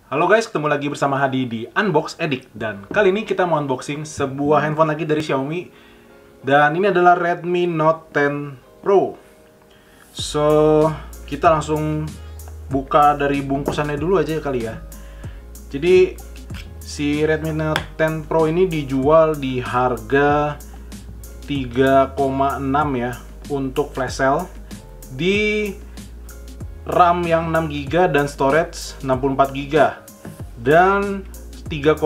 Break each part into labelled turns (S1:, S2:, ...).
S1: Halo guys, ketemu lagi bersama Hadi di Unbox Edit. Dan kali ini kita mau unboxing sebuah handphone lagi dari Xiaomi. Dan ini adalah Redmi Note 10 Pro. So, kita langsung buka dari bungkusannya dulu aja kali ya. Jadi, si Redmi Note 10 Pro ini dijual di harga 3,6 ya untuk flash sale. Di RAM yang 6GB dan storage 64GB dan 3,9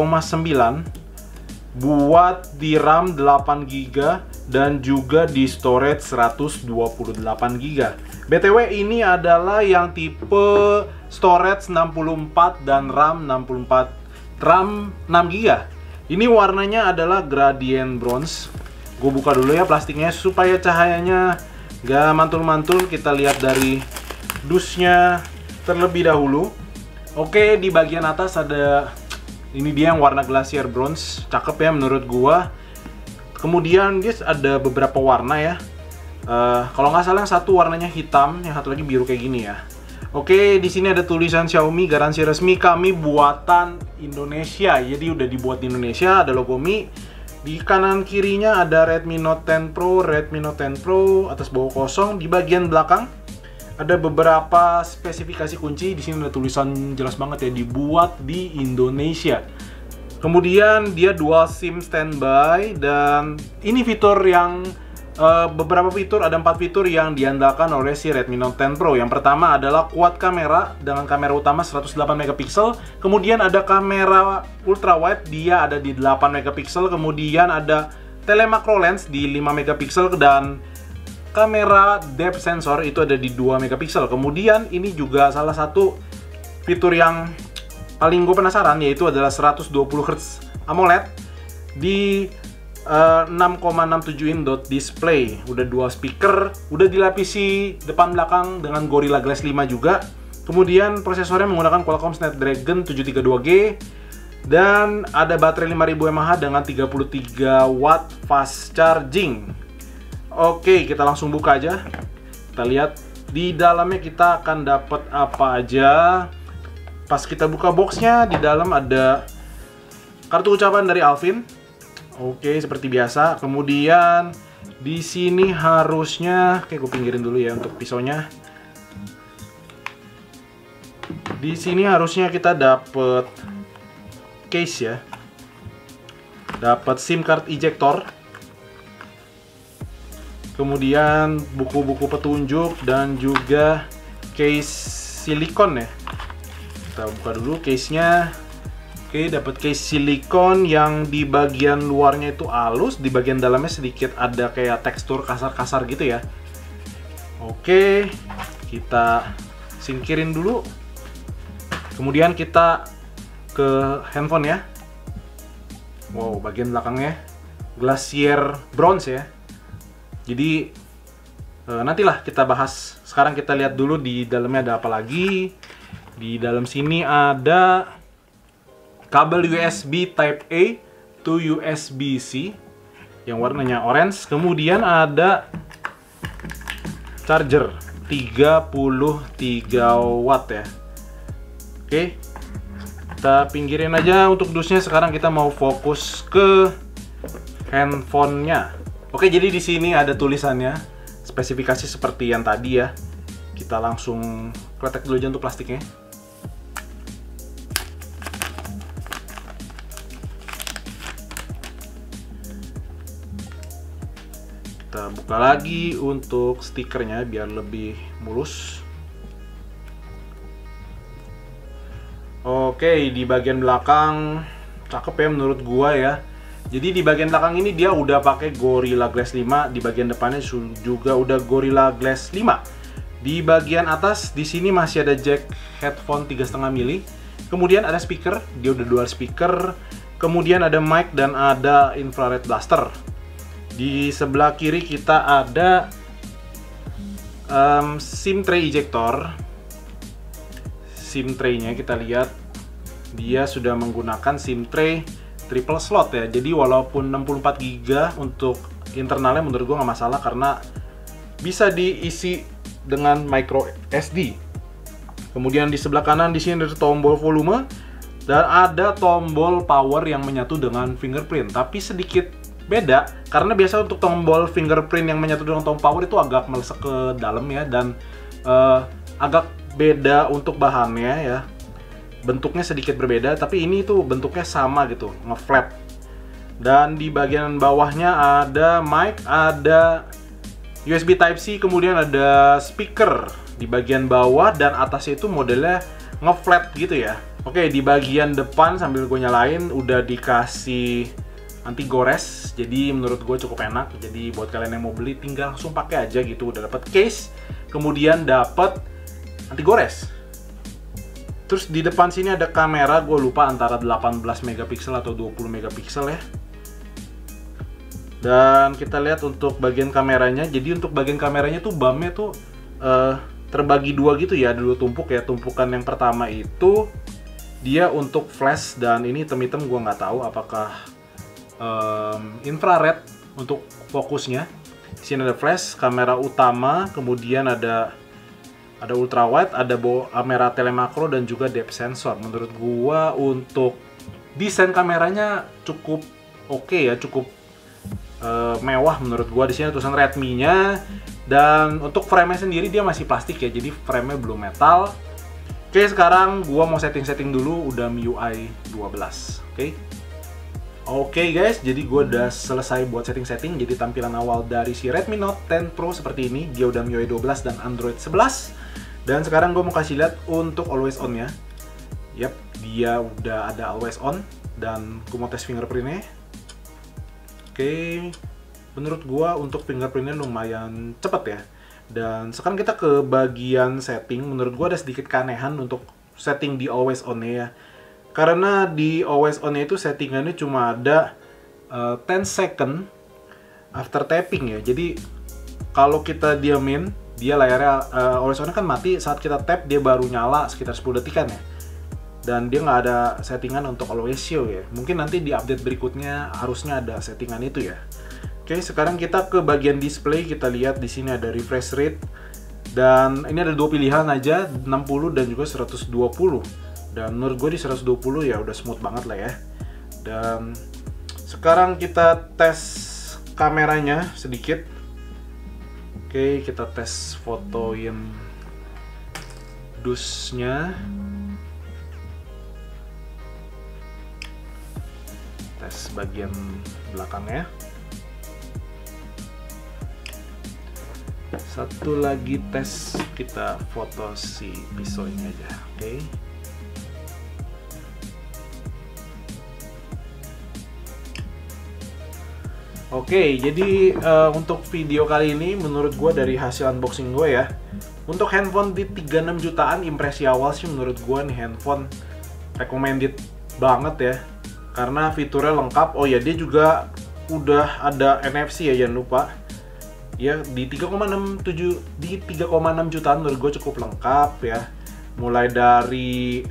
S1: buat di RAM 8GB dan juga di storage 128GB. BTW ini adalah yang tipe storage 64 dan RAM 64, RAM 6GB. Ini warnanya adalah gradient bronze. Gue buka dulu ya plastiknya supaya cahayanya gak mantul-mantul. Kita lihat dari dusnya terlebih dahulu. Oke, di bagian atas ada, ini dia yang warna glacier bronze, cakep ya menurut gua. Kemudian guys ada beberapa warna ya. Kalau nggak salah yang satu warnanya hitam, yang satu lagi biru kayak gini ya. Oke, di sini ada tulisan Xiaomi, garansi resmi kami buatan Indonesia. Jadi udah dibuat di Indonesia, ada logo Mi. Di kanan kirinya ada Redmi Note 10 Pro, Redmi Note 10 Pro atas bawah kosong. Di bagian belakang ada beberapa spesifikasi kunci. Di sini ada tulisan jelas banget ya, dibuat di Indonesia. Kemudian dia dual SIM standby, dan ini fitur yang beberapa fitur, ada 4 fitur yang diandalkan oleh si Redmi Note 10 Pro. Yang pertama adalah quad kamera dengan kamera utama 108 megapiksel. Kemudian ada kamera ultra wide, dia ada di 8 megapiksel. Kemudian ada telemacro lens di 5 megapiksel dan kamera depth sensor itu ada di 2 megapiksel. Kemudian ini juga salah satu fitur yang paling gue penasaran, yaitu adalah 120Hz AMOLED di 6,67 in dot display. Udah dual speaker, udah dilapisi depan belakang dengan Gorilla Glass 5 juga. Kemudian prosesornya menggunakan Qualcomm Snapdragon 732G dan ada baterai 5000 mAh dengan 33 watt fast charging. Oke, kita langsung buka aja. Kita lihat di dalamnya kita akan dapat apa aja. Pas kita buka boxnya, di dalam ada kartu ucapan dari Alvin. Oke, seperti biasa. Kemudian di sini harusnya, oke, gue pinggirin dulu ya untuk pisaunya. Di sini harusnya kita dapat case ya. Dapat SIM card ejector. Kemudian buku-buku petunjuk dan juga case silikon ya. Kita buka dulu case-nya. Oke, dapat case silikon yang di bagian luarnya itu halus, di bagian dalamnya sedikit ada kayak tekstur kasar-kasar gitu ya. Oke, kita singkirin dulu. Kemudian kita ke handphone ya. Wow, bagian belakangnya glacier bronze ya. Jadi nantilah kita bahas. Sekarang kita lihat dulu di dalamnya ada apa lagi. Di dalam sini ada kabel USB Type A to USB-C yang warnanya orange. Kemudian ada charger 33 watt ya. Oke, kita pinggirin aja untuk dusnya. Sekarang kita mau fokus ke handphonenya. Oke, jadi di sini ada tulisannya, spesifikasi seperti yang tadi ya. Kita langsung kletek dulu aja untuk plastiknya. Kita buka lagi untuk stikernya biar lebih mulus. Oke, di bagian belakang cakep ya menurut gua ya. Jadi di bagian belakang ini dia udah pakai Gorilla Glass 5, di bagian depannya juga udah Gorilla Glass 5. Di bagian atas di sini masih ada jack headphone 3,5 mili. Kemudian ada speaker, dia udah dual speaker. Kemudian ada mic dan ada infrared blaster. Di sebelah kiri kita ada SIM tray ejector. SIM tray-nya kita lihat dia sudah menggunakan SIM tray triple slot ya. Jadi walaupun 64GB untuk internalnya menurut gue nggak masalah karena bisa diisi dengan micro SD. Kemudian di sebelah kanan di sini ada tombol volume Dan ada tombol power yang menyatu dengan fingerprint, tapi sedikit beda karena biasa untuk tombol fingerprint yang menyatu dengan tombol power itu agak melesek ke dalam ya, dan agak beda untuk bahannya ya. Bentuknya sedikit berbeda, tapi ini tuh bentuknya sama gitu, nge-flat. Dan di bagian bawahnya ada mic, ada USB Type-C, kemudian ada speaker di bagian bawah, dan atasnya itu modelnya nge-flat gitu ya. Oke, di bagian depan sambil gue nyalain udah dikasih anti gores, jadi menurut gue cukup enak. Jadi buat kalian yang mau beli tinggal langsung pakai aja gitu. Udah dapat case, kemudian dapat anti gores. Terus di depan sini ada kamera, gue lupa antara 18 megapiksel atau 20 megapiksel ya. Dan kita lihat untuk bagian kameranya. Jadi untuk bagian kameranya tuh BAM-nya tuh terbagi dua gitu ya, ada dua tumpuk ya. Tumpukan yang pertama itu dia untuk flash, dan ini hitam-hitam, gue nggak tahu apakah infrared untuk fokusnya. Di sini ada flash, kamera utama, kemudian ada ultra wide, ada kamera telemakro, dan juga depth sensor. Menurut gue untuk desain kameranya cukup oke ya, cukup mewah menurut gue. Di sini tulisan Redmi-nya, dan untuk frame-nya sendiri dia masih plastik ya, jadi frame-nya belum metal. Oke, sekarang gua mau setting-setting dulu udah MIUI 12. Oke guys, jadi gua udah selesai buat setting-setting. Jadi tampilan awal dari si Redmi Note 10 Pro seperti ini. Dia udah MIUI 12 dan Android 11. Dan sekarang gua mau kasih lihat untuk always on ya. Yap, dia udah ada always on, dan gua mau tes fingerprintnya. Oke, menurut gua untuk fingerprintnya lumayan cepet ya. Dan sekarang kita ke bagian setting. Menurut gua ada sedikit keanehan untuk setting di always on ya, karena di always on itu settingannya cuma ada 10 second after tapping ya. Jadi kalau kita diamin, dia layarnya always on kan mati, saat kita tap dia baru nyala sekitar 10 detikan ya. Dan dia nggak ada settingan untuk always show ya. Mungkin nanti di update berikutnya harusnya ada settingan itu ya. Oke, sekarang kita ke bagian display. Kita lihat di sini ada refresh rate, dan ini ada dua pilihan aja, 60 dan juga 120. Dan menurut gue di 120 ya udah smooth banget lah ya. Dan sekarang kita tes kameranya sedikit. Oke, kita tes fotoin dusnya. Tes bagian belakangnya. Satu lagi tes, kita foto si pisau ini aja. Oke, jadi untuk video kali ini menurut gue dari hasil unboxing gue ya, untuk handphone di 36 jutaan, impresi awal sih menurut gue nih handphone recommended banget ya, karena fiturnya lengkap. Oh ya, dia juga udah ada NFC ya, jangan lupa ya. Di 3,6 jutaan menurut gue cukup lengkap ya. Mulai dari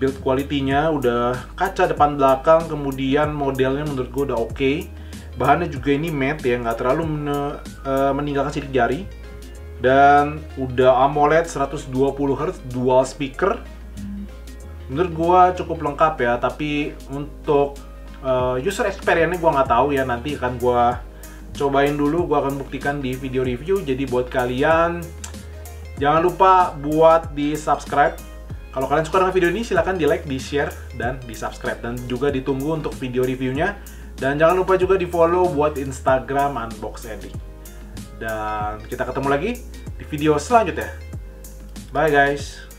S1: build quality-nya udah kaca depan belakang, kemudian modelnya menurut gue udah oke. Bahannya juga ini matte ya, nggak terlalu meninggalkan sidik jari. Dan udah AMOLED 120 Hz dual speaker. Menurut gua cukup lengkap ya, tapi untuk user experience-nya gua nggak tahu ya, nanti akan gua cobain dulu, gua akan buktikan di video review. Jadi buat kalian jangan lupa buat di subscribe. Kalau kalian suka dengan video ini silahkan di like, di share, dan di subscribe, dan juga ditunggu untuk video reviewnya. Dan jangan lupa juga di follow buat Instagram Unbox Edit. Dan kita ketemu lagi di video selanjutnya. Bye guys.